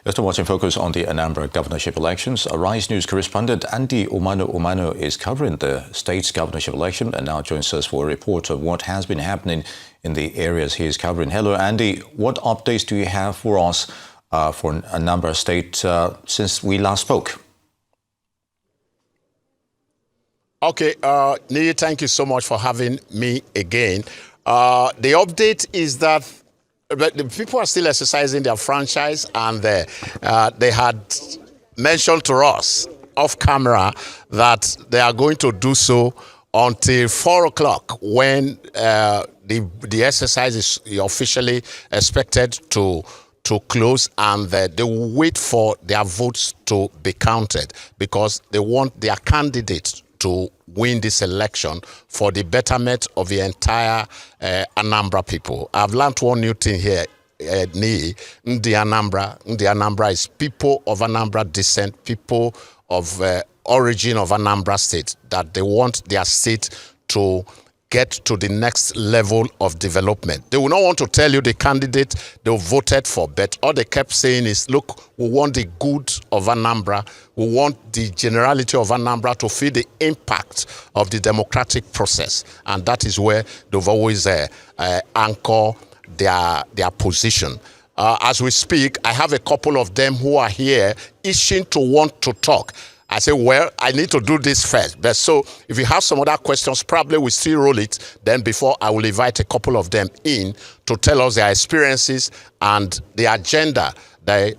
You're still watching Focus on the Anambra governorship elections. Arise News correspondent Andy Omano is covering the state's governorship election and now joins us for a report of what has been happening in the areas he is covering. Hello, Andy. What updates do you have for us for Anambra State since we last spoke? Okay, Neil, thank you so much for having me again. The update is that the people are still exercising their franchise, and they had mentioned to us off camera that they are going to do so until 4 o'clock when the exercise is officially expected to close, and they will wait for their votes to be counted because they want their candidate to win this election for the betterment of the entire Anambra people. I've learned one new thing here, Ndi Anambra is people of Anambra descent, people of origin of Anambra State, that they want their state to get to the next level of development. They will not want to tell you the candidate they voted for, but all they kept saying is, look, we want the good of Anambra, we want the generality of Anambra to feel the impact of the democratic process. And that is where they've always anchor their position. As we speak, I have a couple of them who are here itching to want to talk. I say, well, I need to do this first. But so if you have some other questions, probably we still roll it. Then before I will invite a couple of them in to tell us their experiences and the agenda they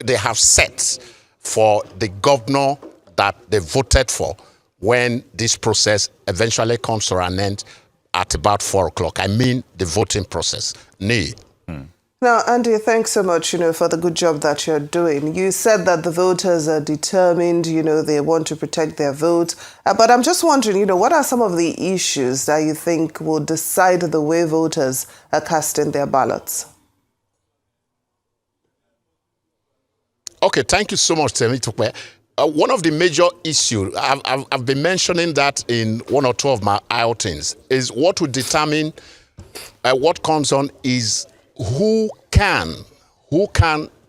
have set for the governor that they voted for when this process eventually comes to an end at about 4 o'clock. I mean the voting process. Now, Andy, thanks so much, for the good job that you're doing. You said that the voters are determined, they want to protect their vote. But I'm just wondering, what are some of the issues that you think will decide the way voters are casting their ballots? Okay, thank you so much, Temi Tukwe. One of the major issues, I've been mentioning that in one or two of my outings, is what will determine what comes on is who can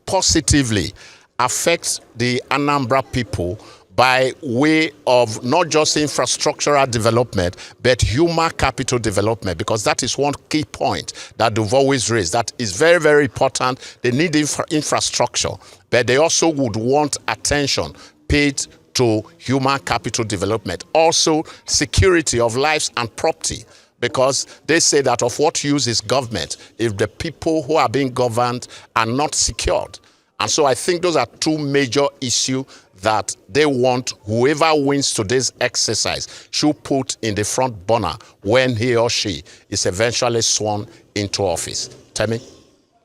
positively affect the Anambra people by way of not just infrastructural development, but human capital development, because that is one key point that they've always raised. That is very, very important. They need infrastructure, but they also would want attention paid to human capital development. Also, security of lives and property, because they say that of what use is government if the people who are being governed are not secured. And so I think those are two major issues that they want whoever wins today's exercise should put in the front burner when he or she is eventually sworn into office. Temi,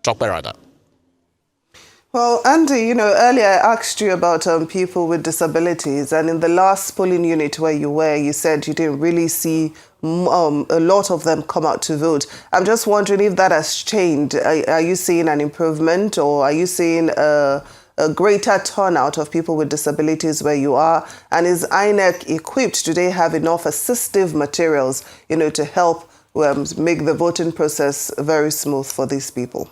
talk about that. Well, Andy, earlier I asked you about people with disabilities, and in the last polling unit where you were, you said you didn't really see a lot of them come out to vote. I'm just wondering if that has changed. Are you seeing an improvement, or are you seeing a greater turnout of people with disabilities where you are? And is INEC equipped? Do they have enough assistive materials, to help make the voting process very smooth for these people?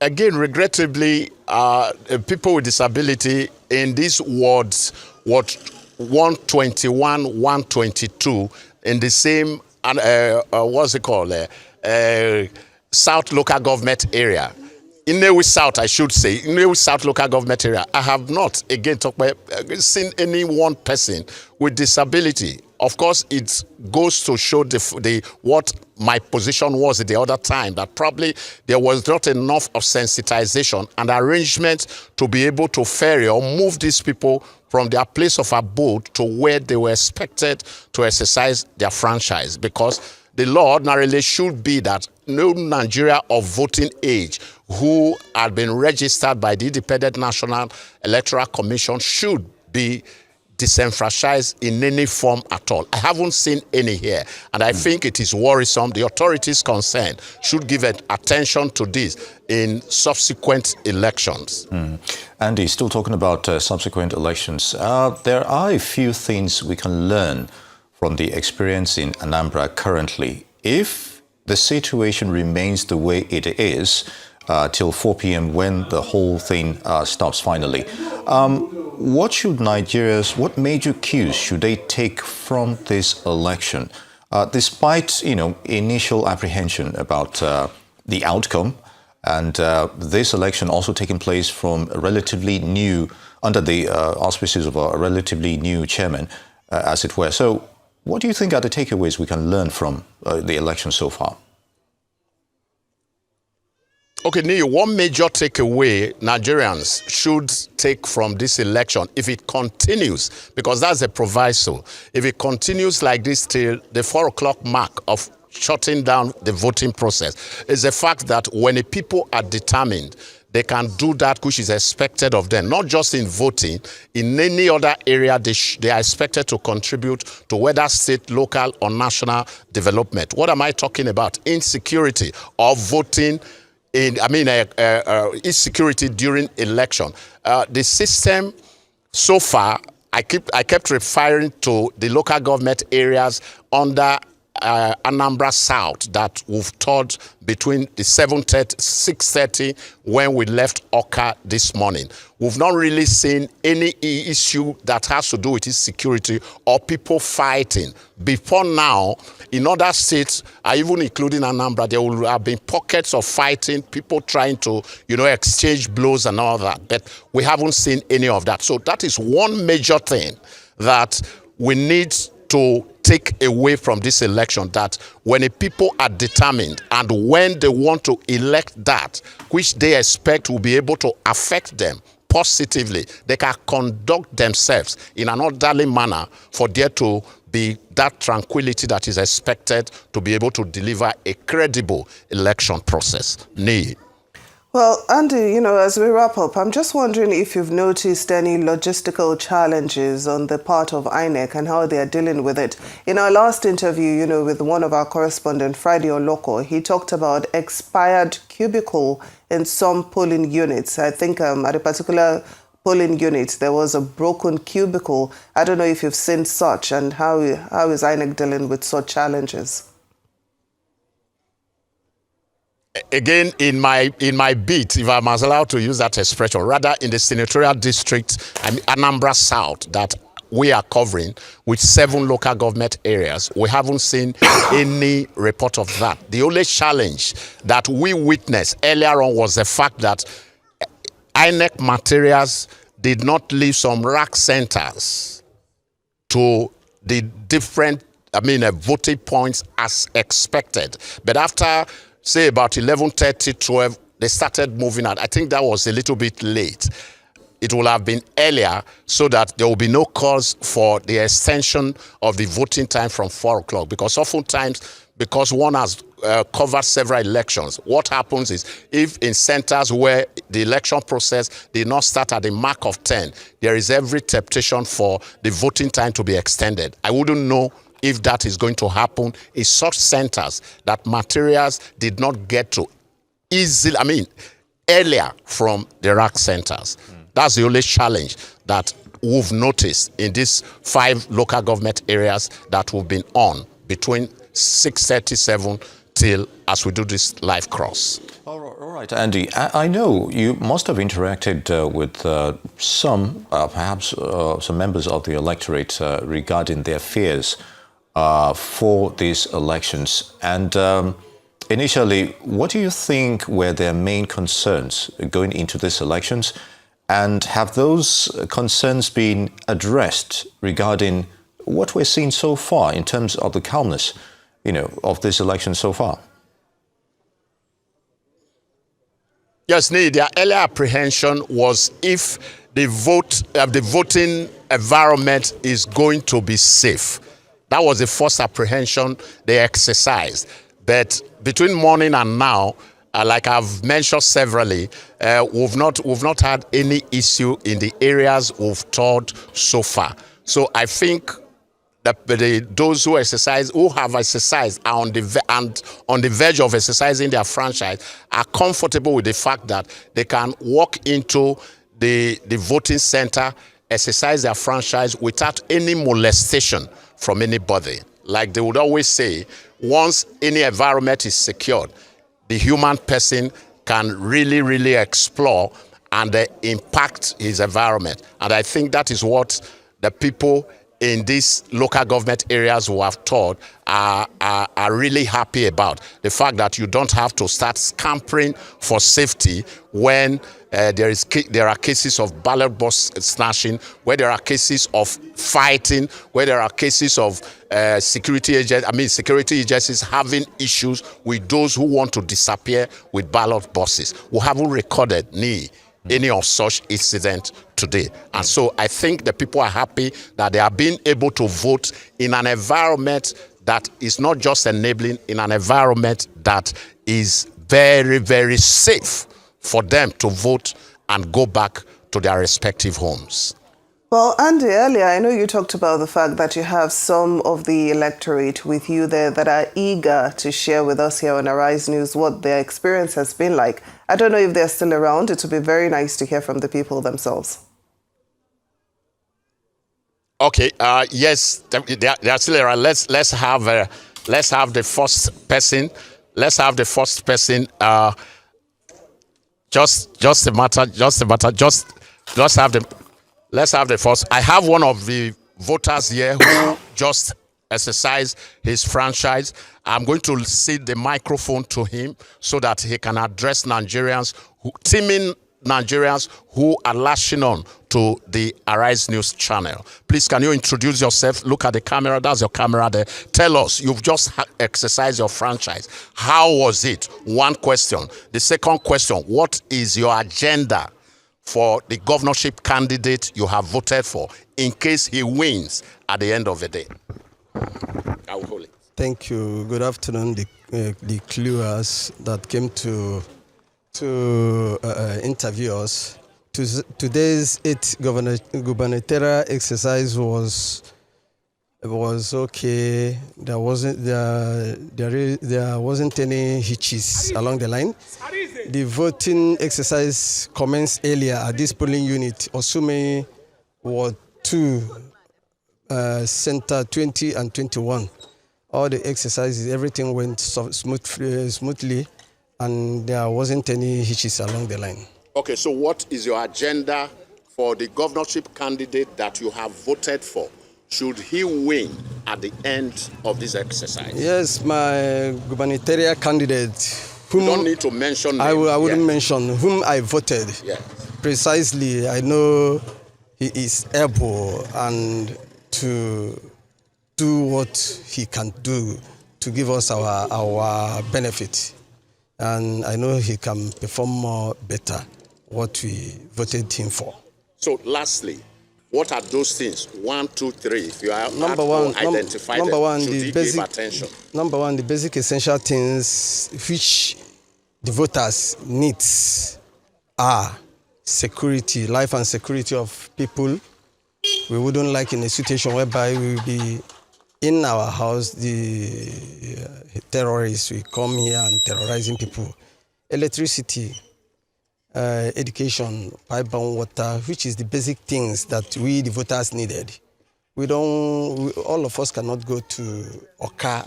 Again, regrettably, people with disability in these wards, Ward 121, 122, in the same, South local government area. In Nnewi South, I should say, in Nnewi South local government area, I have not, again, seen any one person with disability. Of course, it goes to show what my position was at the other time, that probably there was not enough of sensitization and arrangement to be able to ferry or move these people from their place of abode to where they were expected to exercise their franchise. Because the law ordinarily should be that no Nigeria of voting age who had been registered by the Independent National Electoral Commission should be disenfranchised in any form at all. I haven't seen any here, and I think it is worrisome. The authorities concerned should give attention to this in subsequent elections. Andy, still talking about subsequent elections, there are a few things we can learn from the experience in Anambra currently. If the situation remains the way it is, till 4 p.m. when the whole thing stops finally. What major cues should they take from this election? Despite, initial apprehension about the outcome, and this election also taking place from a relatively new, under the auspices of a relatively new chairman, as it were. So what do you think are the takeaways we can learn from the election so far? Okay, Neil, one major takeaway Nigerians should take from this election, if it continues, because that's a proviso, if it continues like this till the 4 o'clock mark of shutting down the voting process, is the fact that when the people are determined, they can do that which is expected of them, not just in voting, in any other area they are expected to contribute to whether state, local, or national development. What am I talking about? Insecurity or voting insecurity during election. The system so far, I kept referring to the local government areas under Anambra South that we've toured between the 6:30 when we left Oka this morning. We've not really seen any issue that has to do with insecurity or people fighting. Before now, in other states, even including Anambra, there will have been pockets of fighting, people trying to, exchange blows and all that. But we haven't seen any of that. So that is one major thing that we need to take away from this election, that when the people are determined and when they want to elect that which they expect will be able to affect them positively, they can conduct themselves in an orderly manner for there to be that tranquility that is expected to be able to deliver a credible election process. Need. Well, Andy, as we wrap up, I'm just wondering if you've noticed any logistical challenges on the part of INEC and how they are dealing with it. In our last interview, with one of our correspondents, Friday Oloko, he talked about expired cubicle in some polling units. I think at a particular polling unit, there was a broken cubicle. I don't know if you've seen such, and how is INEC dealing with such challenges? Again, in my beat, if I'm allowed to use that expression, rather in the senatorial district, Anambra South, that we are covering with 7 local government areas, we haven't seen any report of that. The only challenge that we witnessed earlier on was the fact that INEC materials did not leave some rack centers to the different, voting points as expected. But after say about 11:30, 12, they started moving out. I think that was a little bit late. It will have been earlier so that there will be no cause for the extension of the voting time from 4 o'clock. Because oftentimes, because one has covered several elections, what happens is if in centers where the election process did not start at the mark of 10, there is every temptation for the voting time to be extended. I wouldn't know if that is going to happen in such centers that materials did not get to earlier from the rack centers. That's the only challenge that we've noticed in these 5 local government areas that we've been on between 6:37 till as we do this live cross. All right, Andy, I know you must have interacted with some, perhaps some members of the electorate regarding their fears for these elections. And initially, what do you think were their main concerns going into these elections? And have those concerns been addressed regarding what we're seeing so far in terms of the calmness, of this election so far? Yes, Neil, their earlier apprehension was if the voting environment is going to be safe. That was the first apprehension they exercised. But between morning and now, like I've mentioned severally, we've not had any issue in the areas we've toured so far. So I think that those who have exercised are on the verge of exercising their franchise are comfortable with the fact that they can walk into the voting center, exercise their franchise without any molestation from anybody. Like they would always say, once any environment is secured, the human person can really, really explore and impact his environment. And I think that is what the people in these local government areas who have taught are really happy about. The fact that you don't have to start scampering for safety when there are cases of ballot box snatching, where there are cases of fighting, where there are cases of security agencies having issues with those who want to disappear with ballot boxes. We haven't recorded any of such incident today. And so I think the people are happy that they are being able to vote in an environment that is not just enabling, in an environment that is very, very safe for them to vote and go back to their respective homes. Well, Andy, earlier, I know you talked about the fact that you have some of the electorate with you there that are eager to share with us here on Arise News what their experience has been like. I don't know if they're still around. It would be very nice to hear from the people themselves. Okay, yes, they are still around. Let's have the first person. Let's have the first person. Let's have the first. I have one of the voters here who just exercised his franchise. I'm going to cede the microphone to him so that he can address teaming Nigerians who are lashing on to the Arise News channel. Please, can you introduce yourself? Look at the camera. That's your camera there. Tell us, you've just exercised your franchise. How was it? One question. The second question, what is your agenda for the governorship candidate you have voted for in case he wins at the end of the day? I will hold it. Thank you. Good afternoon, the cluers that came to interview us. Today's 8th gubernatorial exercise was okay. There wasn't any hitches along the line. The voting exercise commenced earlier at this polling unit, Osume Ward 2, Center 20 and 21. All the exercises, everything went smoothly, and there wasn't any hitches along the line. Okay, so what is your agenda for the governorship candidate that you have voted for? Should he win at the end of this exercise? Yes, my gubernatorial candidate. You don't need to mention names. I wouldn't mention whom I voted. Yes. Precisely, I know he is able and to do what he can do to give us our benefit. And I know he can perform more better what we voted him for. So lastly, what are those things? 1, 2, 3. If you are number one, identify number them, one, should the he basic, give attention? Number one, the basic essential things which the voters needs are security, life and security of people. We wouldn't like in a situation whereby we will be in our house, the terrorists will come here and terrorizing people. Electricity, education, pipe-bound water, which is the basic things that we, the voters, needed. All of us cannot go to Oka,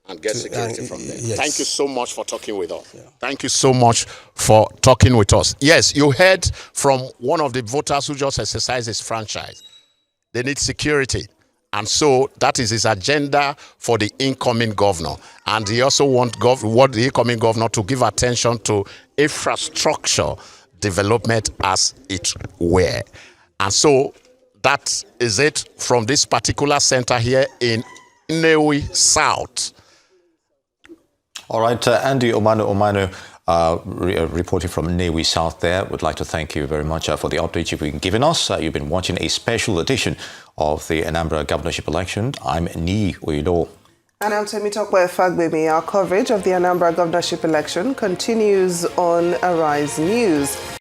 and get security from there. Yes. Thank you so much for talking with us. Yeah. Thank you so much for talking with us. Yes, you heard from one of the voters who just exercised his franchise. They need security. And so that is his agenda for the incoming governor. And he also wants the incoming governor to give attention to infrastructure development as it were. And so that is it from this particular center here in Nnewi South. All right, Andy Omano, reporting from Nnewi South there. Would like to thank you very much for the update you've been giving us. You've been watching a special edition of the Anambra governorship election. I'm Ni Oyedo. And I'm Temitope Fagbemi. Our coverage of the Anambra governorship election continues on Arise News.